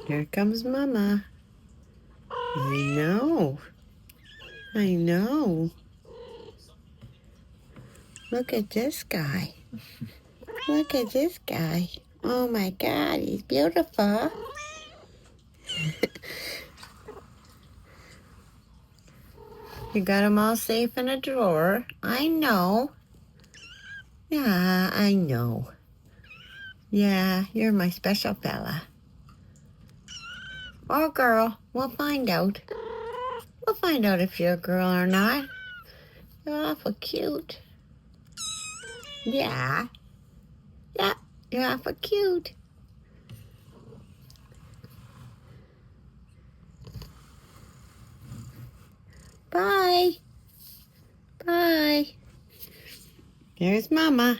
Here comes Mama. I know. I know. Look at this guy. Look at this guy. Oh my God, he's beautiful. You got him all safe in a drawer. I know. Yeah, I know. Yeah, you're my special fella. Or girl. We'll find out. We'll find out if you're a girl or not. You're awful cute. Yeah. Yeah, you're awful cute. Bye. Bye. Here's Mama.